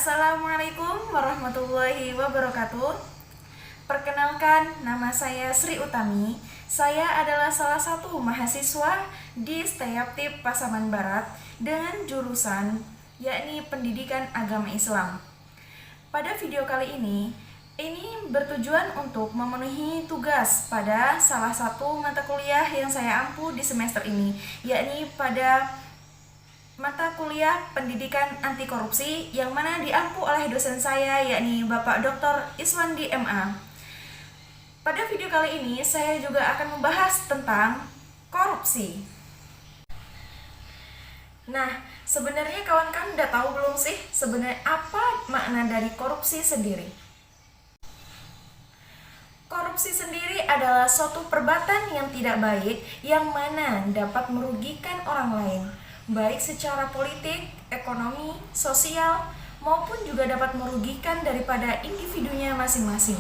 Assalamualaikum warahmatullahi wabarakatuh. Perkenalkan, nama saya Sri Utami. Saya adalah salah satu mahasiswa di STEAPTIP Pasaman Barat dengan jurusan yakni Pendidikan Agama Islam. Pada video kali ini bertujuan untuk memenuhi tugas pada salah satu mata kuliah yang saya ampu di semester ini, yakni pada mata kuliah Pendidikan Anti Korupsi yang mana diampu oleh dosen saya yakni Bapak Dr. Iswandi MA. Pada video kali ini saya juga akan membahas tentang korupsi. Nah, sebenarnya kawan-kawan udah tahu belum sih sebenarnya apa makna dari korupsi sendiri? Korupsi sendiri adalah suatu perbuatan yang tidak baik yang mana dapat merugikan orang lain, baik secara politik, ekonomi, sosial, maupun juga dapat merugikan daripada individunya masing-masing.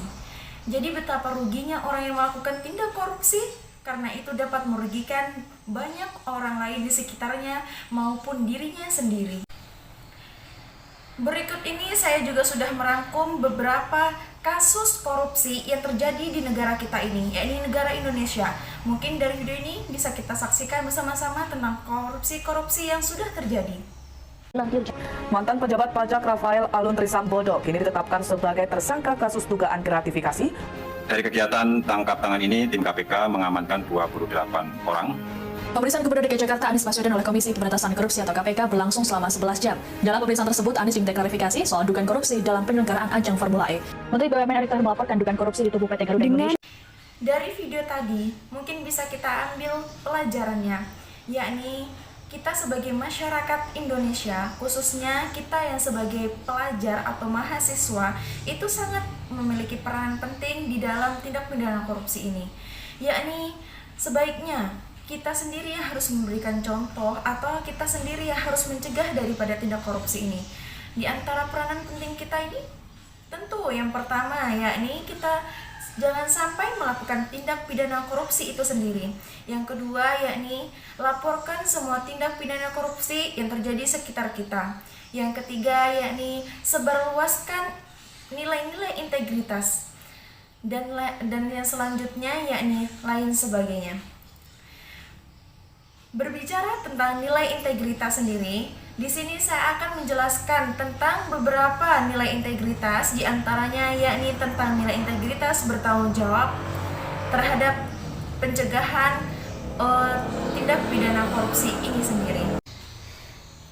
Jadi betapa ruginya orang yang melakukan tindak korupsi, karena itu dapat merugikan banyak orang lain di sekitarnya maupun dirinya sendiri. Berikut ini saya juga sudah merangkum beberapa kasus korupsi yang terjadi di negara kita ini, yakni negara Indonesia. Mungkin dari video ini bisa kita saksikan bersama-sama tentang korupsi-korupsi yang sudah terjadi. Mantan pejabat pajak Rafael Alun Trisambodo kini ditetapkan sebagai tersangka kasus dugaan gratifikasi. Dari kegiatan tangkap tangan ini, tim KPK mengamankan 28 orang. Pemeriksaan Gubernur DKI Jakarta Anies Baswedan oleh Komisi Pemberantasan Korupsi atau KPK berlangsung selama 11 jam. Dalam pemeriksaan tersebut, Anies diminta klarifikasi soal dugaan korupsi dalam penyelenggaraan ajang Formula E. Menteri BUMN Erick Thohir melaporkan dugaan korupsi di tubuh PT Garuda Indonesia. Dari video tadi, mungkin bisa kita ambil pelajarannya, yakni kita sebagai masyarakat Indonesia, khususnya kita yang sebagai pelajar atau mahasiswa, itu sangat memiliki peran penting di dalam tindak pidana korupsi ini. Yakni sebaiknya kita sendiri yang harus memberikan contoh atau kita sendiri yang harus mencegah daripada tindak korupsi ini. Di antara peranan penting kita ini, tentu yang pertama yakni kita jangan sampai melakukan tindak pidana korupsi itu sendiri. Yang kedua yakni laporkan semua tindak pidana korupsi yang terjadi sekitar kita. Yang ketiga yakni sebarluaskan nilai-nilai integritas. Dan yang selanjutnya yakni lain sebagainya. Berbicara tentang nilai integritas sendiri, di sini saya akan menjelaskan tentang beberapa nilai integritas, diantaranya yakni tentang nilai integritas bertanggung jawab terhadap pencegahan tindak pidana korupsi ini sendiri.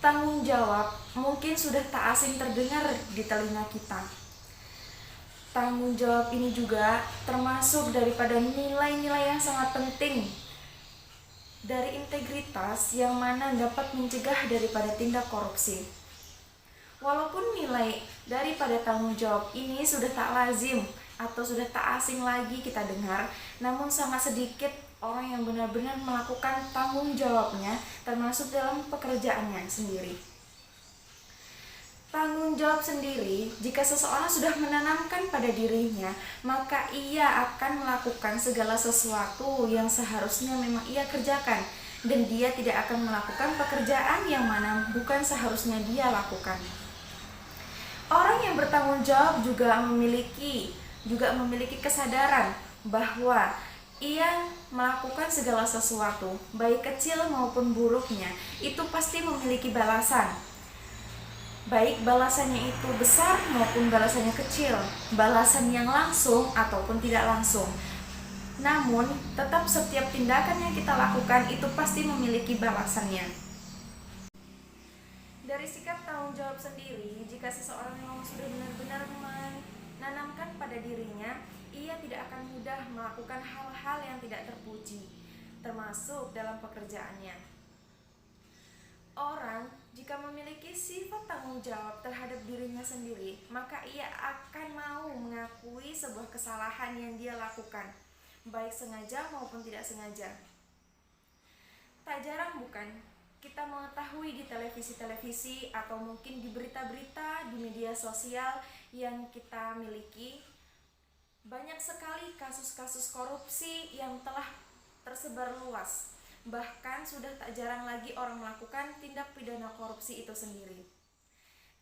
Tanggung jawab mungkin sudah tak asing terdengar di telinga kita. Tanggung jawab ini juga termasuk daripada nilai-nilai yang sangat penting dari integritas yang mana dapat mencegah daripada tindak korupsi. Walaupun nilai daripada tanggung jawab ini sudah tak lazim atau sudah tak asing lagi kita dengar, namun sangat sedikit orang yang benar-benar melakukan tanggung jawabnya termasuk dalam pekerjaannya sendiri. Tanggung jawab sendiri, jika seseorang sudah menanamkan pada dirinya, maka ia akan melakukan segala sesuatu yang seharusnya memang ia kerjakan, dan dia tidak akan melakukan pekerjaan yang mana bukan seharusnya dia lakukan. Orang yang bertanggung jawab juga memiliki kesadaran bahwa ia melakukan segala sesuatu, baik kecil maupun buruknya, itu pasti memiliki balasan. Baik balasannya itu besar maupun balasannya kecil, balasan yang langsung ataupun tidak langsung. Namun, tetap setiap tindakan yang kita lakukan itu pasti memiliki balasannya. Dari sikap tanggung jawab sendiri, jika seseorang memang sudah benar-benar menanamkan pada dirinya, ia tidak akan mudah melakukan hal-hal yang tidak terpuji, termasuk dalam pekerjaannya. Orang jika memiliki sifat tanggung jawab terhadap dirinya sendiri, maka ia akan mau mengakui sebuah kesalahan yang dia lakukan, baik sengaja maupun tidak sengaja. Tak jarang bukan kita mengetahui di televisi-televisi atau mungkin di berita-berita di media sosial yang kita miliki, banyak sekali kasus-kasus korupsi yang telah tersebar luas. Bahkan sudah tak jarang lagi orang melakukan tindak pidana korupsi itu sendiri.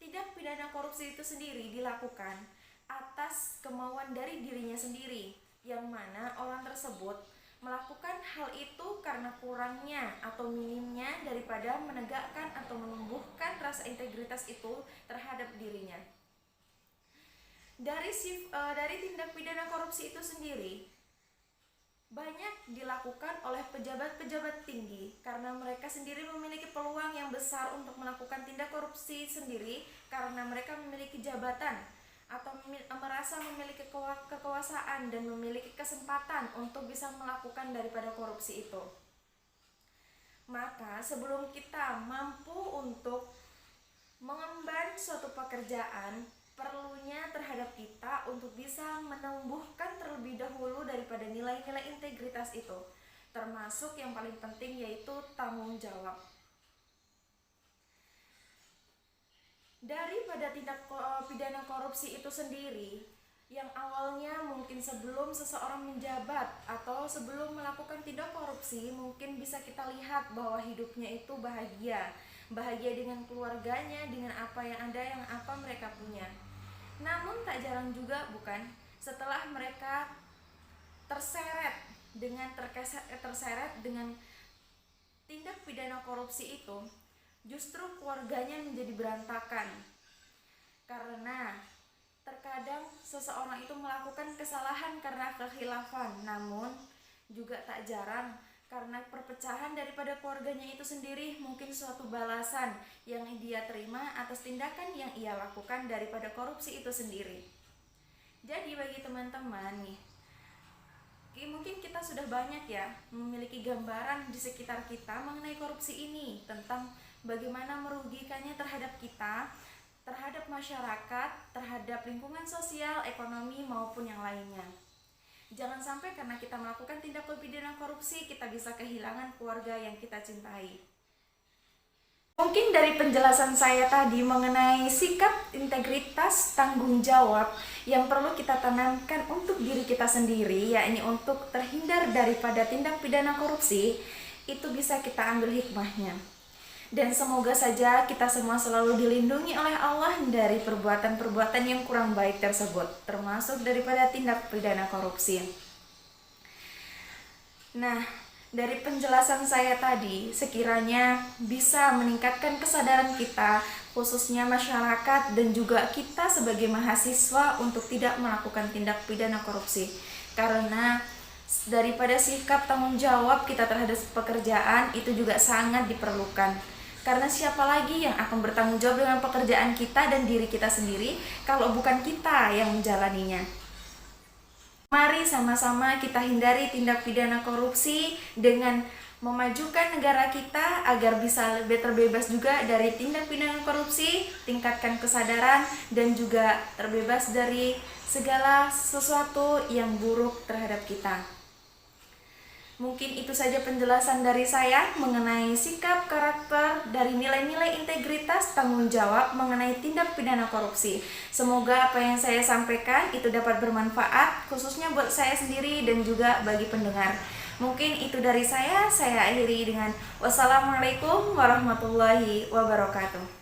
tindak pidana korupsi itu sendiri dilakukan atas kemauan dari dirinya sendiri, yang mana orang tersebut melakukan hal itu karena kurangnya atau minimnya daripada menegakkan atau menumbuhkan rasa integritas itu terhadap dirinya. Dari tindak pidana korupsi itu sendiri banyak dilakukan oleh pejabat-pejabat tinggi karena mereka sendiri memiliki peluang yang besar untuk melakukan tindak korupsi sendiri karena mereka memiliki jabatan atau merasa memiliki kekuasaan dan memiliki kesempatan untuk bisa melakukan daripada korupsi itu. Maka sebelum kita mampu untuk mengemban suatu pekerjaan, perlunya terhadap kita untuk bisa menumbuhkan terlebih dahulu daripada nilai-nilai integritas itu, termasuk yang paling penting yaitu tanggung jawab. Daripada tindak pidana korupsi itu sendiri, yang awalnya mungkin sebelum seseorang menjabat atau sebelum melakukan tindak korupsi, mungkin bisa kita lihat bahwa hidupnya itu bahagia dengan keluarganya, dengan apa yang ada, yang apa mereka punya. Namun tak jarang juga bukan, setelah mereka terseret dengan tindak pidana korupsi itu, justru keluarganya menjadi berantakan. Karena terkadang seseorang itu melakukan kesalahan karena kekhilafan, namun juga tak jarang karena perpecahan daripada keluarganya itu sendiri mungkin suatu balasan yang dia terima atas tindakan yang ia lakukan daripada korupsi itu sendiri. Jadi bagi teman-teman nih, mungkin kita sudah banyak ya memiliki gambaran di sekitar kita mengenai korupsi ini, tentang bagaimana merugikannya terhadap kita, terhadap masyarakat, terhadap lingkungan sosial, ekonomi maupun yang lainnya. Jangan sampai karena kita melakukan tindak pidana korupsi kita bisa kehilangan keluarga yang kita cintai. Mungkin dari penjelasan saya tadi mengenai sikap integritas tanggung jawab yang perlu kita tanamkan untuk diri kita sendiri, yakni untuk terhindar daripada tindak pidana korupsi, itu bisa kita ambil hikmahnya. Dan semoga saja kita semua selalu dilindungi oleh Allah dari perbuatan-perbuatan yang kurang baik tersebut, termasuk daripada tindak pidana korupsi. Nah, dari penjelasan saya tadi, sekiranya bisa meningkatkan kesadaran kita, khususnya masyarakat dan juga kita sebagai mahasiswa untuk tidak melakukan tindak pidana korupsi. Karena daripada sikap tanggung jawab kita terhadap pekerjaan itu juga sangat diperlukan. Karena siapa lagi yang akan bertanggung jawab dengan pekerjaan kita dan diri kita sendiri kalau bukan kita yang menjalaninya. Mari sama-sama kita hindari tindak pidana korupsi dengan memajukan negara kita agar bisa lebih terbebas juga dari tindak pidana korupsi, tingkatkan kesadaran dan juga terbebas dari segala sesuatu yang buruk terhadap kita. Mungkin itu saja penjelasan dari saya mengenai sikap karakter dari nilai-nilai integritas tanggung jawab mengenai tindak pidana korupsi. Semoga apa yang saya sampaikan itu dapat bermanfaat khususnya buat saya sendiri dan juga bagi pendengar. Mungkin itu dari saya akhiri dengan wassalamualaikum warahmatullahi wabarakatuh.